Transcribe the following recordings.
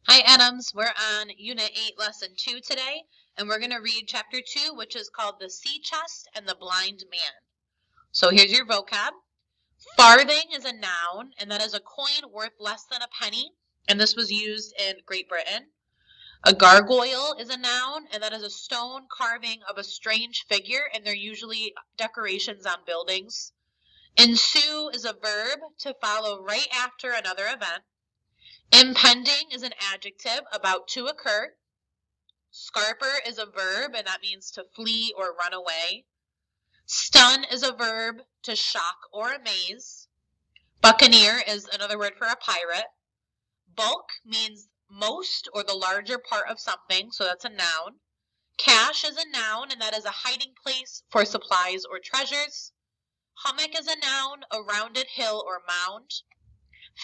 Hi Adams, we're on Unit 8, Lesson 2 today, and we're going to read Chapter 2, which is called The Sea Chest and the Blind Man. So here's your vocab. Farthing is a noun, and that is a coin worth less than a penny, and this was used in Great Britain. A gargoyle is a noun, and that is a stone carving of a strange figure, and they're usually decorations on buildings. Ensue is a verb to follow right after another event. Impending is an adjective, about to occur. Scarper is a verb, and that means to flee or run away. Stun is a verb, to shock or amaze. Buccaneer is another word for a pirate. Bulk means most or the larger part of something, so that's a noun. Cache is a noun, and that is a hiding place for supplies or treasures. Hummock is a noun, a rounded hill or mound.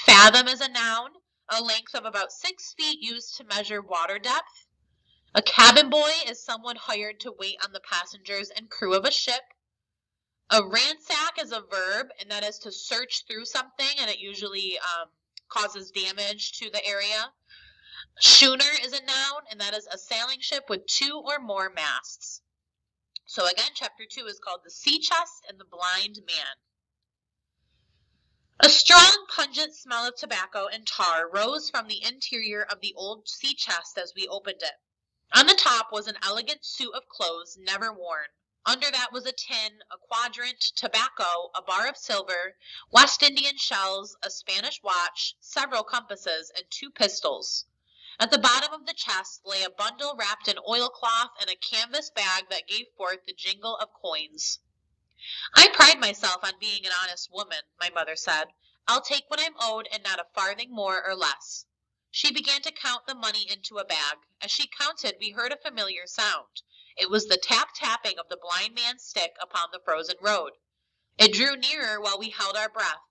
Fathom is a noun, a length of about 6 feet used to measure water depth. A cabin boy is someone hired to wait on the passengers and crew of a ship. A ransack is a verb, and that is to search through something, and it usually causes damage to the area. Schooner is a noun, and that is a sailing ship with 2 or more masts. So again, Chapter 2 is called The Sea Chest and the Blind Man. A strong, pungent smell of tobacco and tar rose from the interior of the old sea chest as we opened it. On the top was an elegant suit of clothes never worn. Under that was a tin, a quadrant, tobacco, a bar of silver, West Indian shells, a Spanish watch, several compasses, and 2 pistols. At the bottom of the chest lay a bundle wrapped in oilcloth and a canvas bag that gave forth the jingle of coins. I pride myself on being an honest woman, my mother said. I'll take what I'm owed and not a farthing more or less. She began to count the money into a bag. As she counted, we heard a familiar sound. It was the tap-tapping of the blind man's stick upon the frozen road. It drew nearer while we held our breath.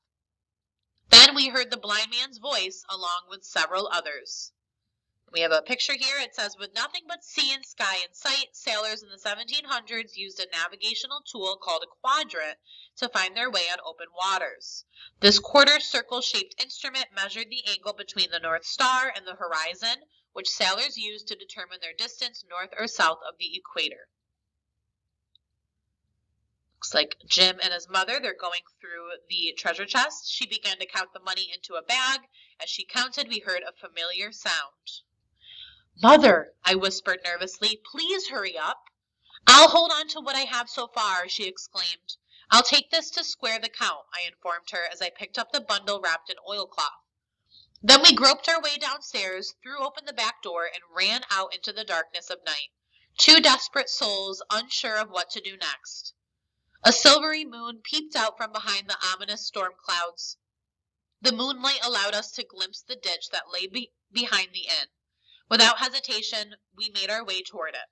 Then we heard the blind man's voice along with several others. We have a picture here. It says, with nothing but sea and sky in sight, sailors in the 1700s used a navigational tool called a quadrant to find their way on open waters. This quarter circle-shaped instrument measured the angle between the North Star and the horizon, which sailors used to determine their distance north or south of the equator. Looks like Jim and his mother, they're going through the treasure chest. She began to count the money into a bag. As she counted, we heard a familiar sound. Mother, I whispered nervously, please hurry up. I'll hold on to what I have so far, she exclaimed. I'll take this to square the count, I informed her as I picked up the bundle wrapped in oilcloth. Then we groped our way downstairs, threw open the back door, and ran out into the darkness of night. 2 desperate souls, unsure of what to do next. A silvery moon peeped out from behind the ominous storm clouds. The moonlight allowed us to glimpse the ditch that lay behind the inn. Without hesitation, we made our way toward it.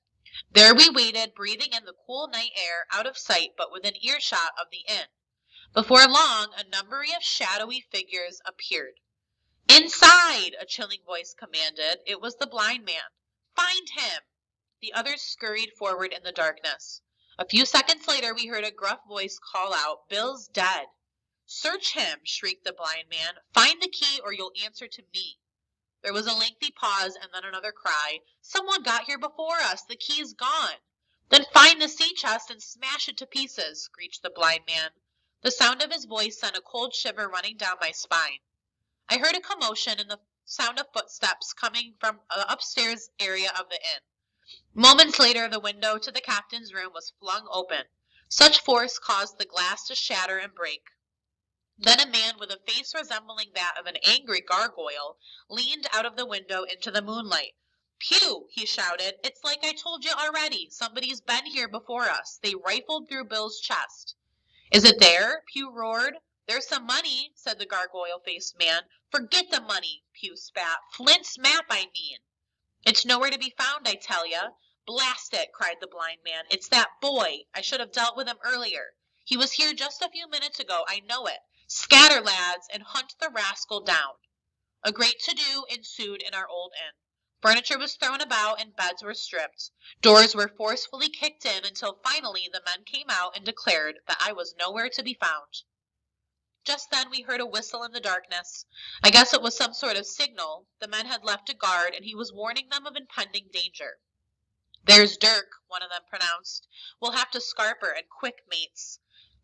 There we waited, breathing in the cool night air, out of sight but within earshot of the inn. Before long, a number of shadowy figures appeared. Inside, a chilling voice commanded. It was the blind man. Find him! The others scurried forward in the darkness. A few seconds later, we heard a gruff voice call out, Bill's dead. Search him, shrieked the blind man. Find the key or you'll answer to me. There was a lengthy pause and then another cry. Someone got here before us. The key's gone. Then find the sea chest and smash it to pieces, screeched the blind man. The sound of his voice sent a cold shiver running down my spine. I heard a commotion and the sound of footsteps coming from the upstairs area of the inn. Moments later, the window to the captain's room was flung open. Such force caused the glass to shatter and break. Then a man with a face resembling that of an angry gargoyle leaned out of the window into the moonlight. Pew, he shouted. It's like I told you already. Somebody's been here before us. They rifled through Bill's chest. Is it there? Pew roared. There's some money, said the gargoyle-faced man. Forget the money, Pew spat. Flint's map, I mean. It's nowhere to be found, I tell ya. Blast it, cried the blind man. It's that boy. I should have dealt with him earlier. He was here just a few minutes ago, I know it. Scatter, lads, and hunt the rascal down. A great to-do ensued in our old inn. Furniture was thrown about and beds were stripped. Doors were forcefully kicked in until finally the men came out and declared that I was nowhere to be found. Just then we heard a whistle in the darkness. I guess it was some sort of signal. The men had left a guard, and he was warning them of impending danger. "There's Dirk," one of them pronounced. "We'll have to scarper, and quick, mates."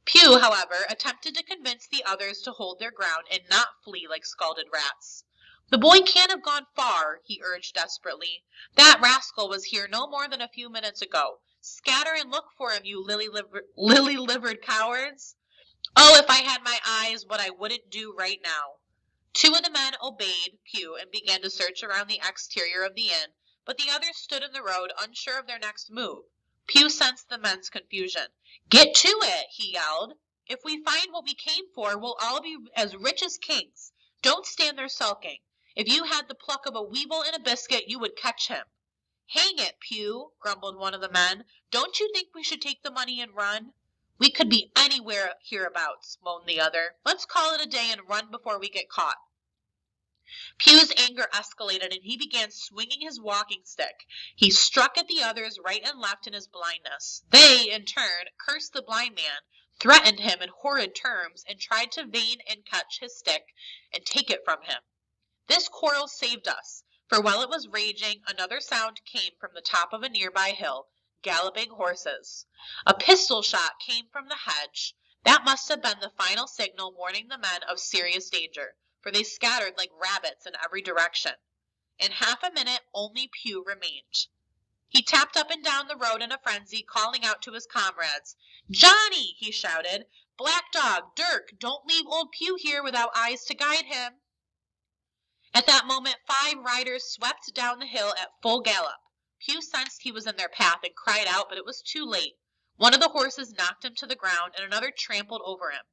Pew, however, attempted to convince the others to hold their ground and not flee like scalded rats. "The boy can't have gone far," he urged desperately. "That rascal was here no more than a few minutes ago. Scatter and look for him, you lily-livered cowards." Oh, if I had my eyes, what I wouldn't do right now. Two of the men obeyed Pew and began to search around the exterior of the inn, but the others stood in the road, unsure of their next move. Pew sensed the men's confusion. "Get to it," he yelled. "If we find what we came for, we'll all be as rich as kings. Don't stand there sulking. If you had the pluck of a weevil in a biscuit, you would catch him." "Hang it, Pew," grumbled one of the men. "Don't you think we should take the money and run?" "We could be anywhere hereabouts," moaned the other. "Let's call it a day and run before we get caught." Pew's anger escalated, and he began swinging his walking stick. He struck at the others right and left in his blindness. They, in turn, cursed the blind man, threatened him in horrid terms, and tried to vain and catch his stick and take it from him. This quarrel saved us, for while it was raging, another sound came from the top of a nearby hill. Galloping horses. A pistol shot came from the hedge. That must have been the final signal warning the men of serious danger, for they scattered like rabbits in every direction. In half a minute only Pew remained. He tapped up and down the road in a frenzy, calling out to his comrades. "Johnny!" he shouted. "Black Dog! Dirk! Don't leave old Pew here without eyes to guide him." At that moment 5 riders swept down the hill at full gallop. Pew sensed he was in their path and cried out, but it was too late. One of the horses knocked him to the ground, and another trampled over him.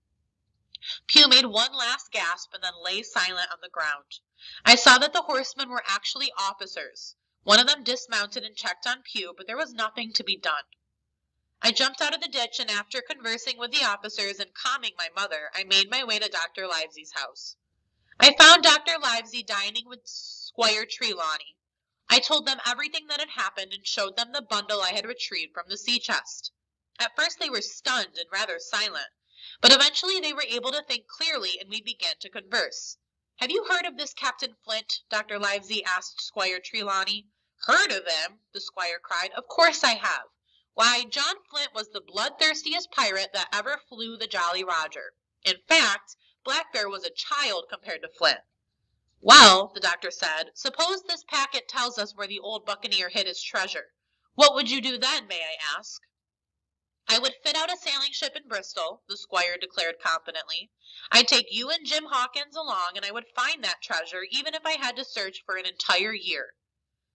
Pew made one last gasp and then lay silent on the ground. I saw that the horsemen were actually officers. One of them dismounted and checked on Pew, but there was nothing to be done. I jumped out of the ditch, and after conversing with the officers and calming my mother, I made my way to Dr. Livesey's house. I found Dr. Livesey dining with Squire Trelawney. I told them everything that had happened and showed them the bundle I had retrieved from the sea chest. At first they were stunned and rather silent, but eventually they were able to think clearly, and we began to converse. "Have you heard of this Captain Flint?" Dr. Livesey asked Squire Trelawney. "Heard of him?" the squire cried. "Of course I have. Why, John Flint was the bloodthirstiest pirate that ever flew the Jolly Roger. In fact, Black Bear was a child compared to Flint." "Well," the doctor said, "suppose this packet tells us where the old buccaneer hid his treasure. What would you do then, may I ask?" "I would fit out a sailing ship in Bristol," the squire declared confidently. "I'd take you and Jim Hawkins along, and I would find that treasure, even if I had to search for an entire year."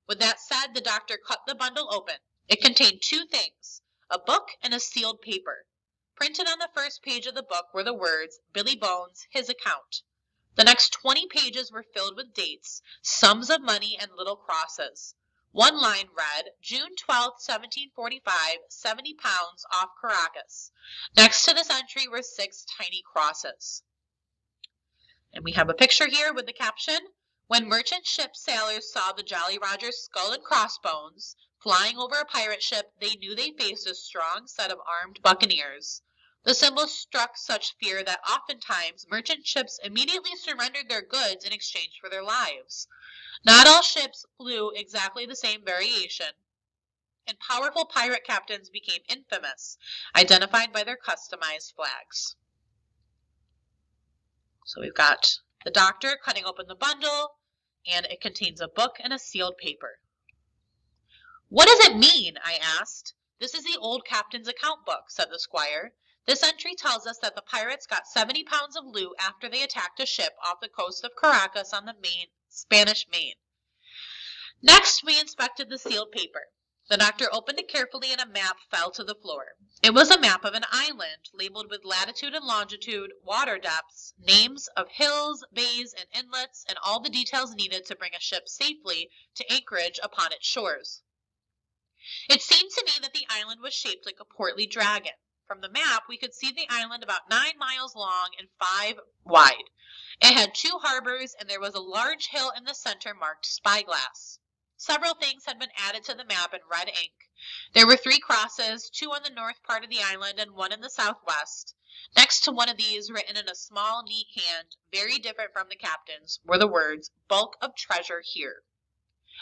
With that said, the doctor cut the bundle open. It contained 2 things, a book and a sealed paper. Printed on the first page of the book were the words, "Billy Bones, his account." The next 20 pages were filled with dates, sums of money, and little crosses. One line read, "June 12th, 1745, 70 pounds off Caracas." Next to this entry were 6 tiny crosses. And we have a picture here with the caption, "When merchant ship sailors saw the Jolly Roger's skull and crossbones flying over a pirate ship, they knew they faced a strong set of armed buccaneers." The symbol struck such fear that oftentimes merchant ships immediately surrendered their goods in exchange for their lives. Not all ships flew exactly the same variation, and powerful pirate captains became infamous, identified by their customized flags. So we've got the doctor cutting open the bundle, and it contains a book and a sealed paper. "What does it mean?" I asked. "This is the old captain's account book," said the squire. "This entry tells us that the pirates got 70 pounds of loot after they attacked a ship off the coast of Caracas on the Spanish Main." Next, we inspected the sealed paper. The doctor opened it carefully, and a map fell to the floor. It was a map of an island, labeled with latitude and longitude, water depths, names of hills, bays, and inlets, and all the details needed to bring a ship safely to anchorage upon its shores. It seemed to me that the island was shaped like a portly dragon. From the map, we could see the island about 9 miles long and 5 wide. It had 2 harbors, and there was a large hill in the center marked Spyglass. Several things had been added to the map in red ink. There were 3 crosses, 2 on the north part of the island and 1 in the southwest. Next to one of these, written in a small, neat hand, very different from the captain's, were the words, "Bulk of treasure here."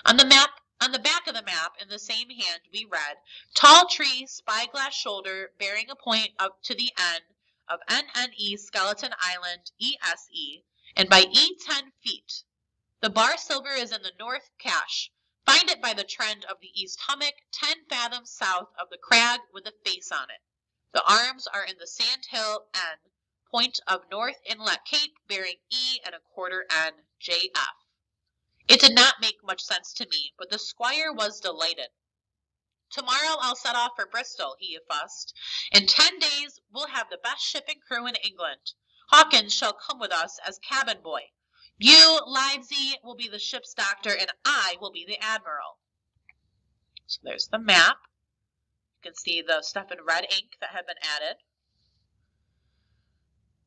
On the back of the map, in the same hand, we read, "Tall tree, spyglass shoulder, bearing a point up to the N of NNE Skeleton Island, ESE, and by E 10 feet. The bar silver is in the north cache. Find it by the trend of the east hummock, 10 fathoms south of the crag with a face on it. The arms are in the sand hill N, point of north inlet cape, bearing E and a quarter N, JF." It did not make much sense to me, but the squire was delighted. "Tomorrow I'll set off for Bristol," he fussed. "In 10 days we'll have the best ship and crew in England. Hawkins shall come with us as cabin boy. You, Livesey, will be the ship's doctor, and I will be the admiral." So there's the map. You can see the stuff in red ink that had been added.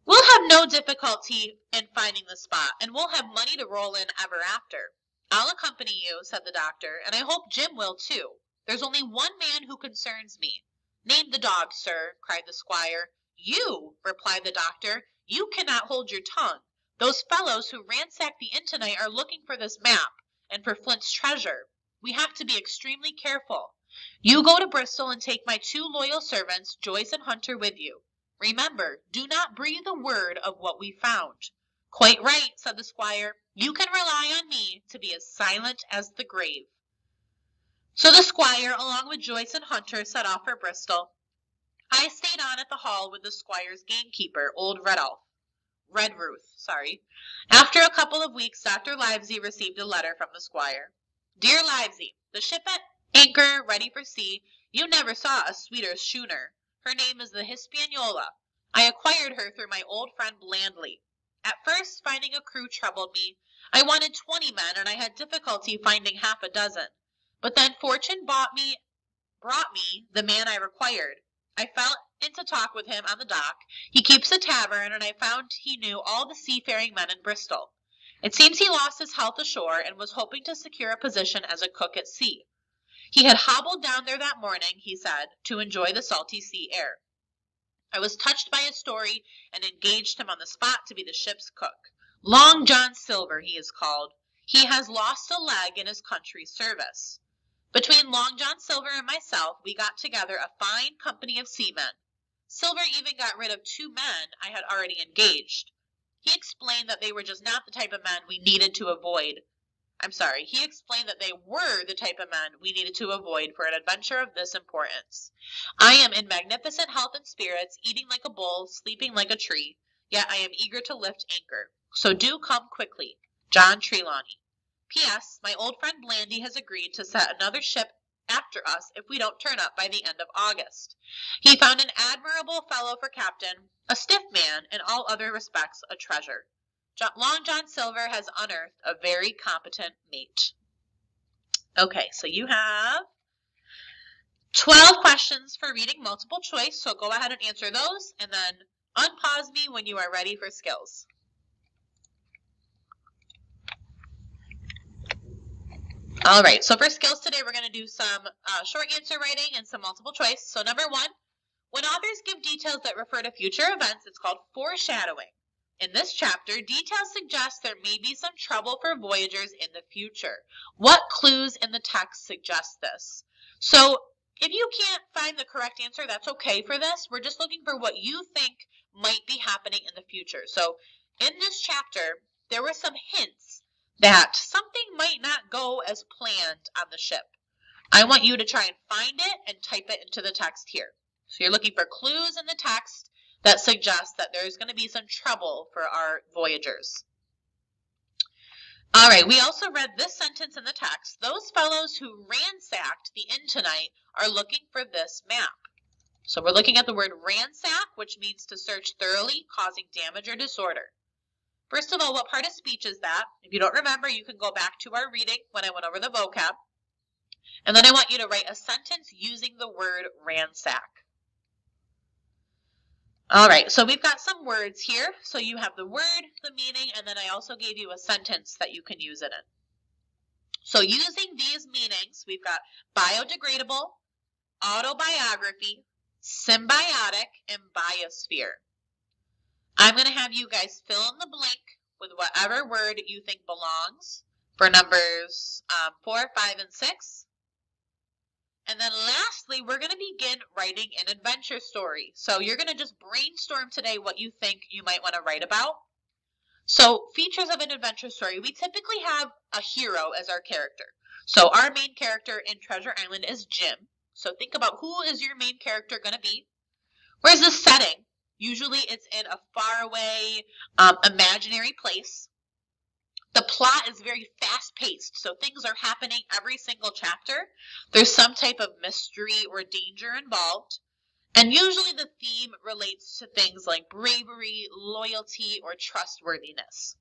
"We'll have no difficulty in finding the spot, and we'll have money to roll in ever after. I'll accompany you," said the doctor, "and I hope Jim will too. There's only one man who concerns me." "Name the dog, sir," cried the squire. "You," replied the doctor. "You cannot hold your tongue. Those fellows who ransacked the inn tonight are looking for this map, and for Flint's treasure. We have to be extremely careful. You go to Bristol and take my 2 loyal servants, Joyce and Hunter, with you. Remember, do not breathe a word of what we found." "Quite right," said the squire. "You can rely on me to be as silent as the grave." So the squire, along with Joyce and Hunter, set off for Bristol. I stayed on at the hall with the squire's gamekeeper, old Redruth. After a couple of weeks, Dr. Livesey received a letter from the squire. "Dear Livesey, the ship at anchor, ready for sea. You never saw a sweeter schooner. Her name is the Hispaniola. I acquired her through my old friend Blandley. At first, finding a crew troubled me. I wanted 20 men, and I had difficulty finding half a dozen. But then fortune brought me the man I required. I fell into talk with him on the dock. He keeps a tavern, and I found he knew all the seafaring men in Bristol. It seems he lost his health ashore and was hoping to secure a position as a cook at sea. He had hobbled down there that morning, he said, to enjoy the salty sea air. I was touched by his story and engaged him on the spot to be the ship's cook. Long John Silver he is called. He has lost a leg in his country's service. Between Long John Silver and myself, we got together a fine company of seamen. Silver even got rid of 2 men I had already engaged. He explained that they were just not the type of men we needed to avoid. He explained that they were the type of men we needed to avoid for an adventure of this importance. I am in magnificent health and spirits, eating like a bull, sleeping like a tree, yet I am eager to lift anchor. So do come quickly. John Trelawney. P.S. My old friend Blandy has agreed to set another ship after us if we don't turn up by the end of August. He found an admirable fellow for captain, a stiff man, in all other respects a treasure. Long John Silver has unearthed a very competent mate." Okay, so you have 12 questions for reading multiple choice, so go ahead and answer those, and then unpause me when you are ready for skills. All right, so for skills today, we're going to do some short answer writing and some multiple choice. So number 1, when authors give details that refer to future events, it's called foreshadowing. In this chapter, details suggest there may be some trouble for voyagers in the future. What clues in the text suggest this? So if you can't find the correct answer, that's okay for this. We're just looking for what you think might be happening in the future. So in this chapter, there were some hints that something might not go as planned on the ship. I want you to try and find it and type it into the text here. So you're looking for clues in the text that suggest that there's going to be some trouble for our voyagers. All right, we also read this sentence in the text. Those fellows who ransacked the inn tonight are looking for this map. So we're looking at the word ransack, which means to search thoroughly, causing damage or disorder. First of all, what part of speech is that? If you don't remember, you can go back to our reading when I went over the vocab. And then I want you to write a sentence using the word ransack. All right, so we've got some words here. So you have the word, the meaning, and then I also gave you a sentence that you can use it in. So using these meanings, we've got biodegradable, autobiography, symbiotic, and biosphere. I'm going to have you guys fill in the blank with whatever word you think belongs for numbers 4, 5, and 6. And then lastly, we're going to begin writing an adventure story. So you're going to just brainstorm today what you think you might want to write about. So features of an adventure story, we typically have a hero as our character. So our main character in Treasure Island is Jim. So think about who is your main character going to be. Where's the setting? Usually it's in a faraway, imaginary place. The plot is very fast-paced, so things are happening every single chapter. There's some type of mystery or danger involved. And usually the theme relates to things like bravery, loyalty, or trustworthiness.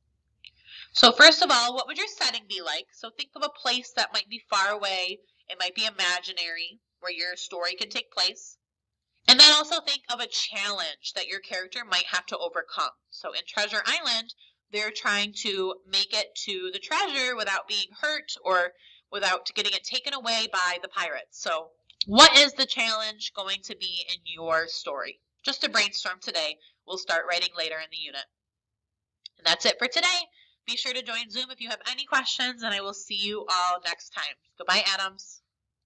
So first of all, what would your setting be like? So think of a place that might be far away. It might be imaginary, where your story can take place. And then also think of a challenge that your character might have to overcome. So in Treasure Island, they're trying to make it to the treasure without being hurt or without getting it taken away by the pirates. So what is the challenge going to be in your story? Just to brainstorm today. We'll start writing later in the unit. And that's it for today. Be sure to join Zoom if you have any questions, and I will see you all next time. Goodbye, Adams.